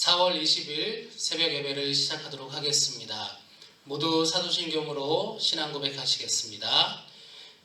4월 20일 새벽 예배를 시작하도록 하겠습니다. 모두 사도신경으로 신앙 고백하시겠습니다.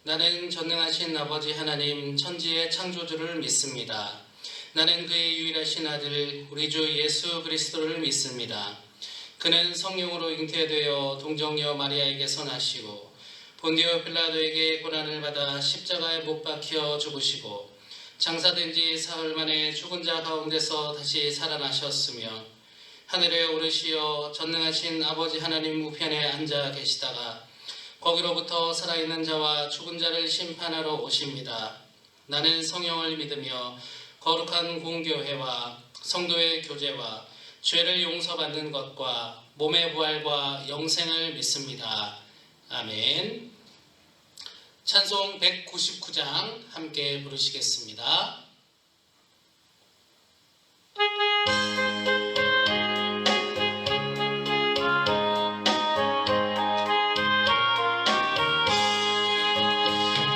나는 전능하신 아버지 하나님 천지의 창조주를 믿습니다. 나는 그의 유일하신 아들 우리 주 예수 그리스도를 믿습니다. 그는 성령으로 잉태되어 동정녀 마리아에게서 나시고 본디오 빌라도에게 고난을 받아 십자가에 못 박혀 죽으시고 장사된 지 사흘 만에 죽은 자 가운데서 다시 살아나셨으며 하늘에 오르시어 전능하신 아버지 하나님 우편에 앉아 계시다가 거기로부터 살아있는 자와 죽은 자를 심판하러 오십니다. 나는 성령을 믿으며 거룩한 공교회와 성도의 교제와 죄를 용서받는 것과 몸의 부활과 영생을 믿습니다. 아멘. 찬송 199장 함께 부르시겠습니다.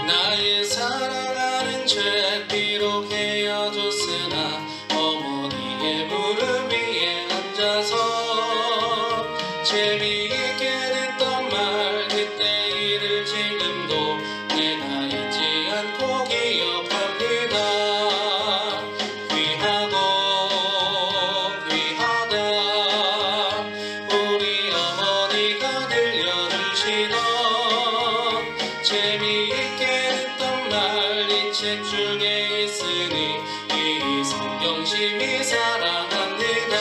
나의 사랑하는 죄 비록 헤어졌으나 어머니의 무릎 위에 앉아서 재미있게 듣던 말 그때 일을 지금도 내가 잊지 않고 기억합니다. 귀하고 귀하다 우리 어머니가 들려주시던 재미있게 듣던 말 이 책 중에 있으니 이 성경심이 사랑합니다.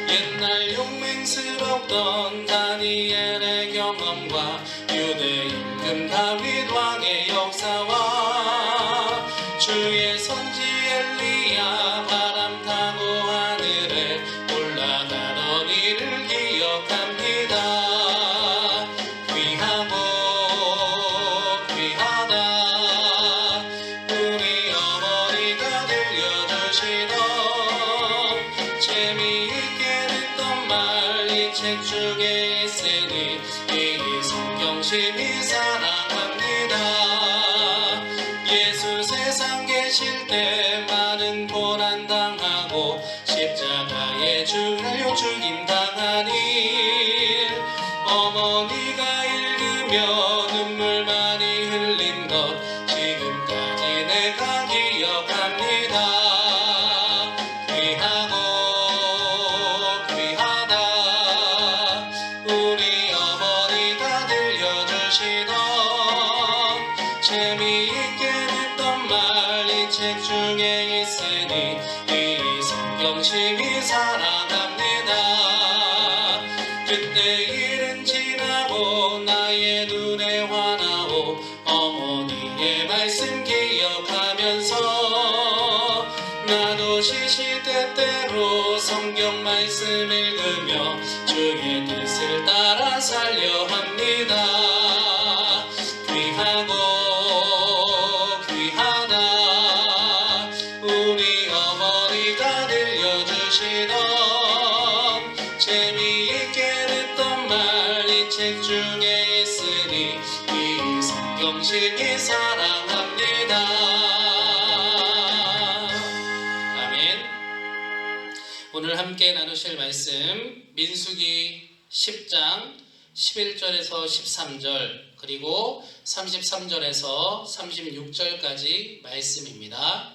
옛날 용맹스럽던 다니엘의 경험과 유대 임금 다윗 왕의 역사와 주의 선지 엘리야 바람 타고 하늘에 올라가던 일을 기억합니다. 귀하고 귀하다 우리 어머니가 들려주시던 재미있게 듣던 말 이 책 중에 있으니 이 성경심이 사랑합니다. 예수 세상 계실 때 많은 고난 당하고 십자가에 죽여 죽임 당하니 어머니가 읽으며 눈물 많이 흘린 것 지금까지 내가 기억합니다. 귀하고 귀하다 우리 어머니가 들려주시던 재미있게 듣던 말 이 책 중에 있으니 이 성경심이 사랑합니다. 그때 일은 지나고 나의 눈에 환하오 어머니의 말씀 기억하면서 나도 시시때때로 성경 말씀 읽으며 주의 뜻을 따라 살려 합니다. 귀하고 귀하다 우리 어머니가 들려주시던 재미있게 듣던 말 이 책 중에 있으니 이 성경심이 사랑합니다. 아멘. 오늘 함께 나누실 말씀 민수기 10장 11절에서 13절 그리고 33절에서 36절까지 말씀입니다.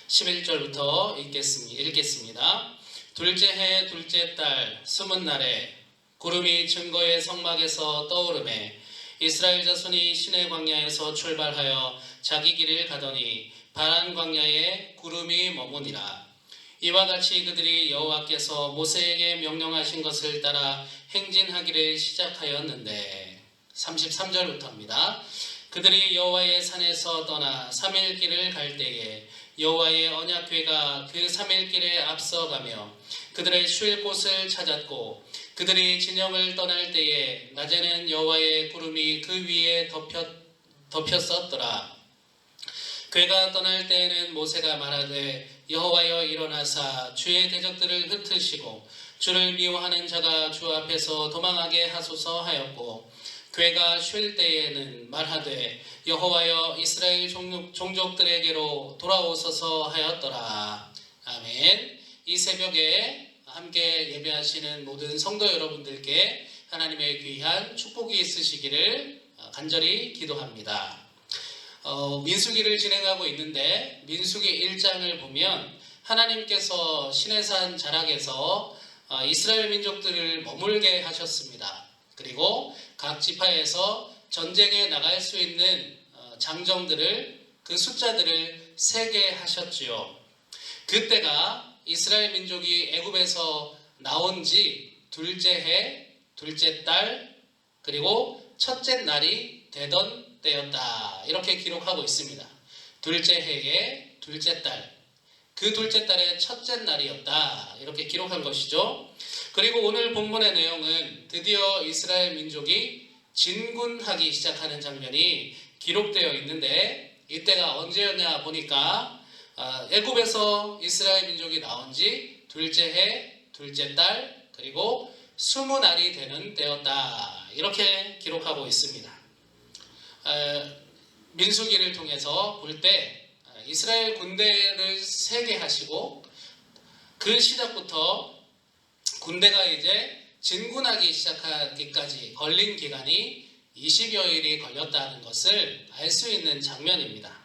11절부터 읽겠습니다. 둘째 해 둘째 달 스무 날에 구름이 증거의 성막에서 떠오르매 이스라엘 자손이 시내 광야에서 출발하여 자기 길을 가더니 바란 광야에 구름이 머무니라. 이와 같이 그들이 여호와께서 모세에게 명령하신 것을 따라 행진하기를 시작하였는데 33절부터입니다. 그들이 여호와의 산에서 떠나 3일 길을 갈 때에 여호와의 언약궤가 그 3일 길에 앞서가며 그들의 쉴 곳을 찾았고 그들이 진영을 떠날 때에 낮에는 여호와의 구름이 그 위에 덮였었더라. 궤가 떠날 때에는 모세가 말하되 여호와여 일어나사 주의 대적들을 흩으시고 주를 미워하는 자가 주 앞에서 도망하게 하소서 하였고 궤가 쉴 때에는 말하되 여호와여 이스라엘 종족들에게로 돌아오소서 하였더라. 아멘. 이 새벽에 함께 예배하시는 모든 성도 여러분들께 하나님의 귀한 축복이 있으시기를 간절히 기도합니다. 민수기를 진행하고 있는데 민수기 1장을 보면 하나님께서 시내산 자락에서 이스라엘 민족들을 머물게 하셨습니다. 그리고 각 지파에서 전쟁에 나갈 수 있는 장정들을 그 숫자들을 세게 하셨지요. 그때가 이스라엘 민족이 애굽에서 나온 지 둘째 해, 둘째 달, 그리고 첫째 날이 되던 때였다. 이렇게 기록하고 있습니다. 둘째 해의 둘째 달, 그 둘째 달의 첫째 날이었다. 이렇게 기록한 것이죠. 그리고 오늘 본문의 내용은 드디어 이스라엘 민족이 진군하기 시작하는 장면이 기록되어 있는데 이때가 언제였냐 보니까 애굽에서 이스라엘 민족이 나온 지 둘째 해, 둘째 달, 그리고 20날이 되는 때였다. 이렇게 기록하고 있습니다. 민수기를 통해서 볼 때 이스라엘 군대를 세게 하시고 그 시작부터 군대가 이제 진군하기 시작하기까지 걸린 기간이 20여일이 걸렸다는 것을 알 수 있는 장면입니다.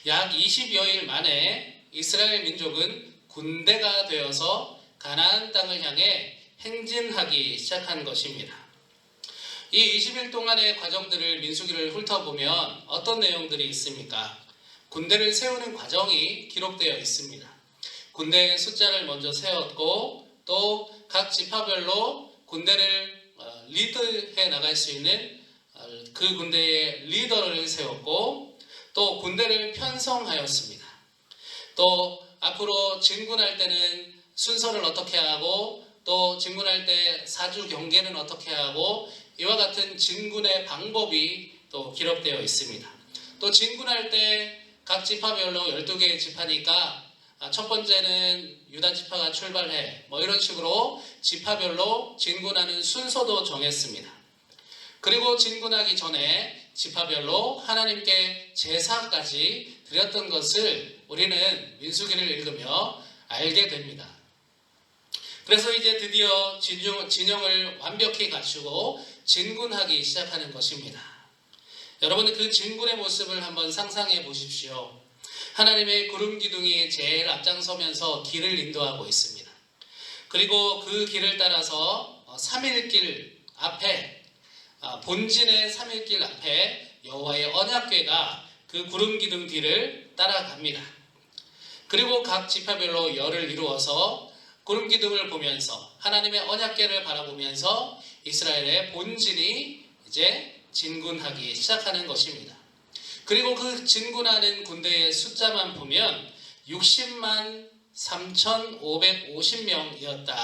약 20여일 만에 이스라엘 민족은 군대가 되어서 가나안 땅을 향해 행진하기 시작한 것입니다. 이 20일 동안의 과정들을 민수기를 훑어보면 어떤 내용들이 있습니까? 군대를 세우는 과정이 기록되어 있습니다. 군대의 숫자를 먼저 세웠고 또 각 지파별로 군대를 리드해 나갈 수 있는 그 군대의 리더를 세웠고 또 군대를 편성하였습니다. 또 앞으로 진군할 때는 순서를 어떻게 하고 또 진군할 때 사주 경계는 어떻게 하고 이와 같은 진군의 방법이 또 기록되어 있습니다. 또 진군할 때 각 지파별로 12개의 지파니까 첫 번째는 유다 지파가 출발해 이런 식으로 지파별로 진군하는 순서도 정했습니다. 그리고 진군하기 전에 지파별로 하나님께 제사까지 드렸던 것을 우리는 민수기를 읽으며 알게 됩니다. 그래서 이제 드디어 진영을 완벽히 갖추고 진군하기 시작하는 것입니다. 여러분 그 진군의 모습을 한번 상상해 보십시오. 하나님의 구름 기둥이 제일 앞장서면서 길을 인도하고 있습니다. 그리고 그 길을 따라서 3일길 앞에 본진의 3일길 앞에 여호와의 언약궤가 그 구름 기둥 뒤를 따라갑니다. 그리고 각 지파별로 열을 이루어서 구름 기둥을 보면서 하나님의 언약궤를 바라보면서 이스라엘의 본진이 이제 진군하기 시작하는 것입니다. 그리고 그 진군하는 군대의 숫자만 보면 60만 3,550명이었다.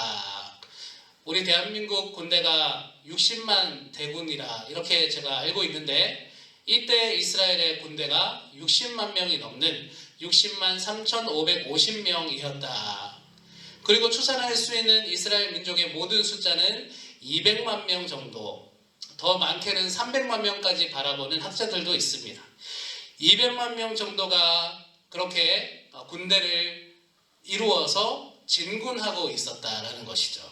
우리 대한민국 군대가 60만 대군이라 이렇게 제가 알고 있는데 이때 이스라엘의 군대가 60만 명이 넘는 60만 3,550명이었다. 그리고 추산할 수 있는 이스라엘 민족의 모든 숫자는 200만 명 정도, 더 많게는 300만 명까지 바라보는 학자들도 있습니다. 200만 명 정도가 그렇게 군대를 이루어서 진군하고 있었다라는 것이죠.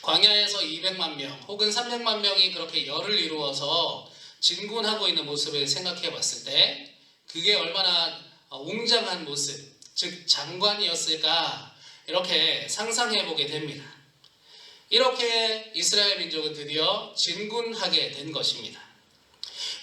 광야에서 200만 명 혹은 300만 명이 그렇게 열을 이루어서 진군하고 있는 모습을 생각해 봤을 때 그게 얼마나 웅장한 모습, 즉 장관이었을까 이렇게 상상해 보게 됩니다. 이렇게 이스라엘 민족은 드디어 진군하게 된 것입니다.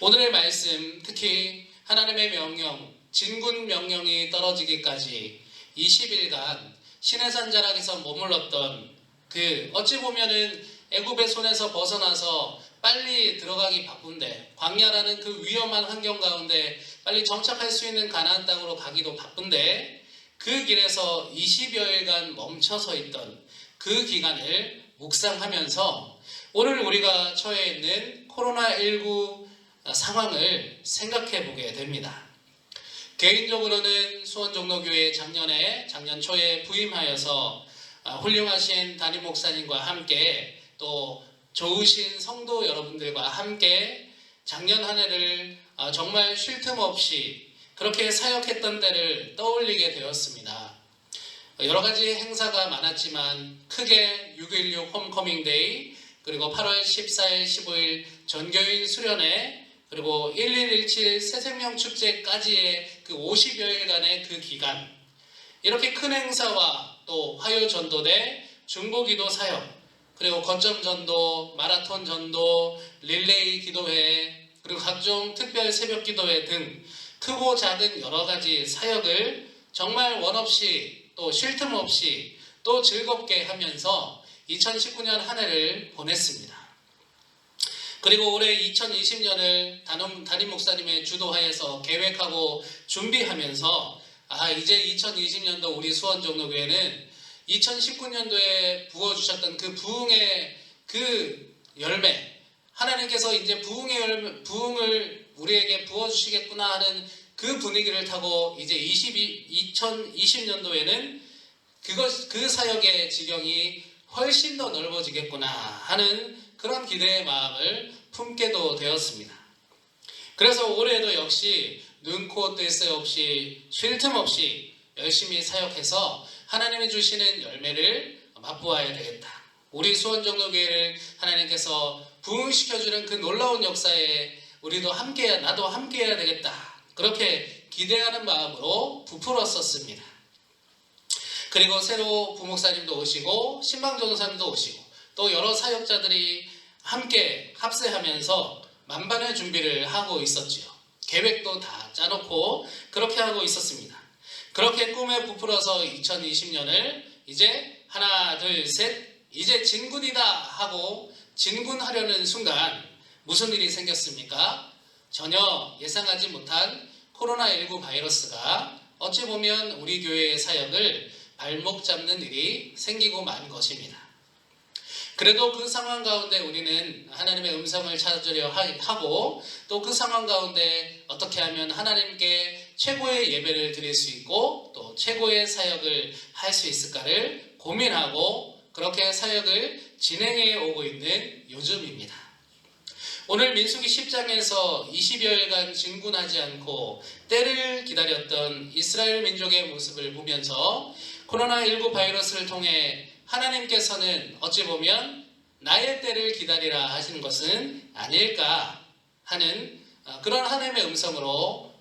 오늘의 말씀, 특히 하나님의 명령, 진군 명령이 떨어지기까지 20일간 시내산 자락에서 머물렀던 그 어찌 보면은 애굽의 손에서 벗어나서 빨리 들어가기 바쁜데 광야라는 그 위험한 환경 가운데 빨리 정착할 수 있는 가나안 땅으로 가기도 바쁜데 그 길에서 20여일간 멈춰서 있던 그 기간을 묵상하면서 오늘 우리가 처해 있는 코로나19 상황을 생각해 보게 됩니다. 개인적으로는 수원종로교회 작년 초에 부임하여서 훌륭하신 담임 목사님과 함께 또 좋으신 성도 여러분들과 함께 작년 한 해를 정말 쉴 틈 없이 그렇게 사역했던 때를 떠올리게 되었습니다. 여러 가지 행사가 많았지만 크게 6.16 홈커밍 데이, 그리고 8월 14일, 15일 전교인 수련회, 그리고 1117 새생명 축제까지의 그 50여일간의 그 기간, 이렇게 큰 행사와 또 화요 전도대, 중보기도 사역, 그리고 거점 전도, 마라톤 전도, 릴레이 기도회, 그리고 각종 특별 새벽 기도회 등 크고 작은 여러 가지 사역을 정말 원 없이 또 쉴 틈 없이 또 즐겁게 하면서 2019년 한 해를 보냈습니다. 그리고 올해 2020년을 담임 목사님의 주도하에서 계획하고 준비하면서 이제 2020년도 우리 수원종로교회는 2019년도에 부어주셨던 그 부흥의 그 열매, 하나님께서 이제 부흥을 우리에게 부어주시겠구나 하는 그 분위기를 타고 이제 2020년도에는 그 사역의 지경이 훨씬 더 넓어지겠구나 하는 그런 기대의 마음을 품게도 되었습니다. 그래서 올해도 역시 눈코 뜰 새 없이 쉴 틈 없이 열심히 사역해서 하나님이 주시는 열매를 맛보아야 되겠다. 우리 수원종로교회를 하나님께서 부흥시켜주는 그 놀라운 역사에 우리도 나도 함께해야 되겠다. 그렇게 기대하는 마음으로 부풀었었습니다. 그리고 새로 부목사님도 오시고 신방전도사님도 오시고 또 여러 사역자들이 함께 합세하면서 만반의 준비를 하고 있었지요. 계획도 다 짜놓고 그렇게 하고 있었습니다. 그렇게 꿈에 부풀어서 2020년을 이제 하나 둘 셋 이제 진군이다 하고 진군하려는 순간 무슨 일이 생겼습니까? 전혀 예상하지 못한 코로나19 바이러스가 어찌 보면 우리 교회의 사역을 발목 잡는 일이 생기고 만 것입니다. 그래도 그 상황 가운데 우리는 하나님의 음성을 찾으려 하고 또 그 상황 가운데 어떻게 하면 하나님께 최고의 예배를 드릴 수 있고 또 최고의 사역을 할 수 있을까를 고민하고 그렇게 사역을 진행해 오고 있는 요즘입니다. 오늘 민수기 10장에서 20여일간 진군하지 않고 때를 기다렸던 이스라엘 민족의 모습을 보면서 코로나19 바이러스를 통해 하나님께서는 어찌 보면 나의 때를 기다리라 하시는 것은 아닐까 하는 그런 하나님의 음성으로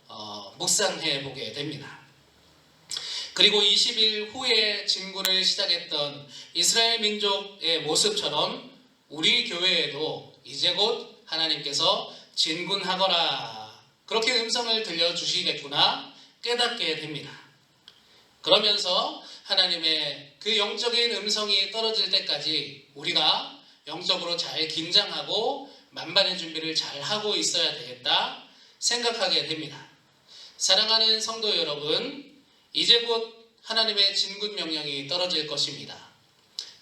묵상해 보게 됩니다. 그리고 20일 후에 진군을 시작했던 이스라엘 민족의 모습처럼 우리 교회에도 이제 곧 하나님께서 진군하거라 그렇게 음성을 들려주시겠구나 깨닫게 됩니다. 그러면서 하나님의 그 영적인 음성이 떨어질 때까지 우리가 영적으로 잘 긴장하고 만반의 준비를 잘 하고 있어야 되겠다 생각하게 됩니다. 사랑하는 성도 여러분, 이제 곧 하나님의 진군 명령이 떨어질 것입니다.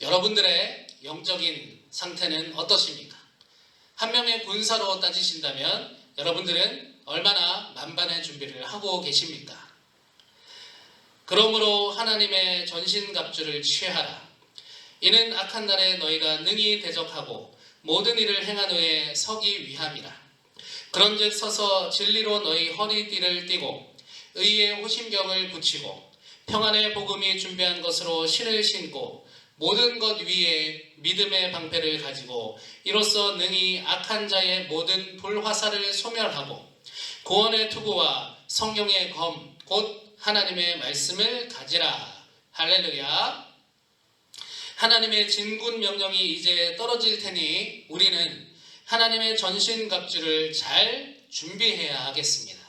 여러분들의 영적인 상태는 어떠십니까? 한 명의 군사로 따지신다면 여러분들은 얼마나 만반의 준비를 하고 계십니까? 그러므로 하나님의 전신갑주를 취하라. 이는 악한 날에 너희가 능히 대적하고 모든 일을 행한 후에 서기 위함이라. 그런즉 서서 진리로 너희 허리띠를 띠고 의의 호심경을 붙이고 평안의 복음이 준비한 것으로 신을 신고 모든 것 위에 믿음의 방패를 가지고 이로써 능히 악한 자의 모든 불화살을 소멸하고 구원의 투구와 성령의 검 곧 하나님의 말씀을 가지라. 할렐루야. 하나님의 진군 명령이 이제 떨어질 테니 우리는 하나님의 전신갑주를 잘 준비해야 하겠습니다.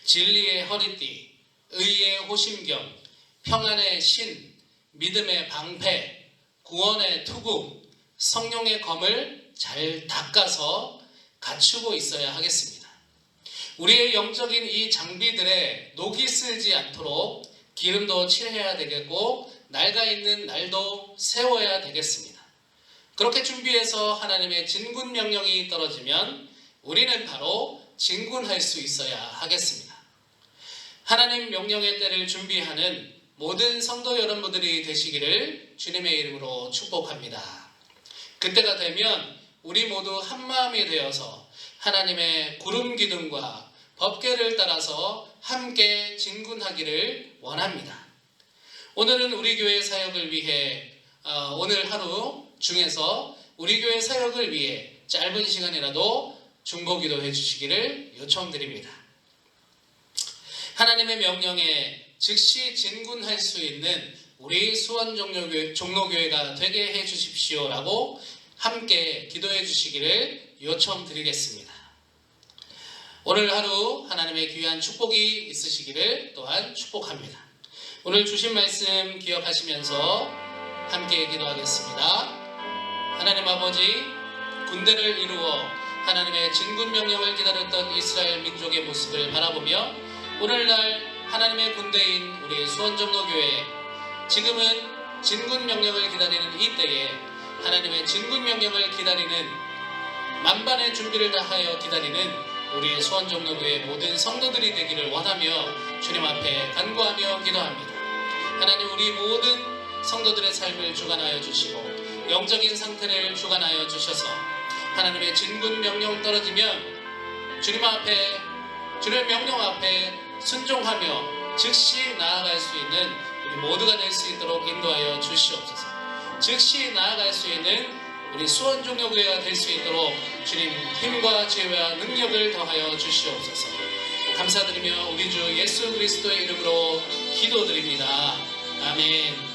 진리의 허리띠, 의의 호심경, 평안의 신, 믿음의 방패, 구원의 투구, 성령의 검을 잘 닦아서 갖추고 있어야 하겠습니다. 우리의 영적인 이 장비들에 녹이 슬지 않도록 기름도 칠해야 되겠고 낡아 있는 날도 세워야 되겠습니다. 그렇게 준비해서 하나님의 진군 명령이 떨어지면 우리는 바로 진군할 수 있어야 하겠습니다. 하나님 명령의 때를 준비하는 모든 성도 여러분들이 되시기를 주님의 이름으로 축복합니다. 그때가 되면 우리 모두 한마음이 되어서 하나님의 구름 기둥과 법궤를 따라서 함께 진군하기를 원합니다. 오늘은 우리 교회 사역을 위해 오늘 하루 중에서 우리 교회 사역을 위해 짧은 시간이라도 중보기도 해주시기를 요청드립니다. 하나님의 명령에 즉시 진군할 수 있는 우리 수원 종로교회가 되게 해주십시오라고 함께 기도해 주시기를 요청드리겠습니다. 오늘 하루 하나님의 귀한 축복이 있으시기를 또한 축복합니다. 오늘 주신 말씀 기억하시면서 함께 기도하겠습니다. 하나님 아버지, 군대를 이루어 하나님의 진군 명령을 기다렸던 이스라엘 민족의 모습을 바라보며 오늘날 하나님의 군대인 우리 수원종로교회, 지금은 진군 명령을 기다리는 이때에 하나님의 진군 명령을 기다리는 만반의 준비를 다하여 기다리는 우리 수원종로교회 모든 성도들이 되기를 원하며 주님 앞에 간구하며 기도합니다. 하나님, 우리 모든 성도들의 삶을 주관하여 주시고 영적인 상태를 주관하여 주셔서 하나님의 진군 명령 떨어지면 주님의 명령 앞에 순종하며 즉시 나아갈 수 있는 우리 모두가 될 수 있도록 인도하여 주시옵소서. 즉시 나아갈 수 있는 우리 수원종로교회가 될 수 있도록 주님 힘과 지혜와 능력을 더하여 주시옵소서. 감사드리며 우리 주 예수 그리스도의 이름으로 기도드립니다. 아멘.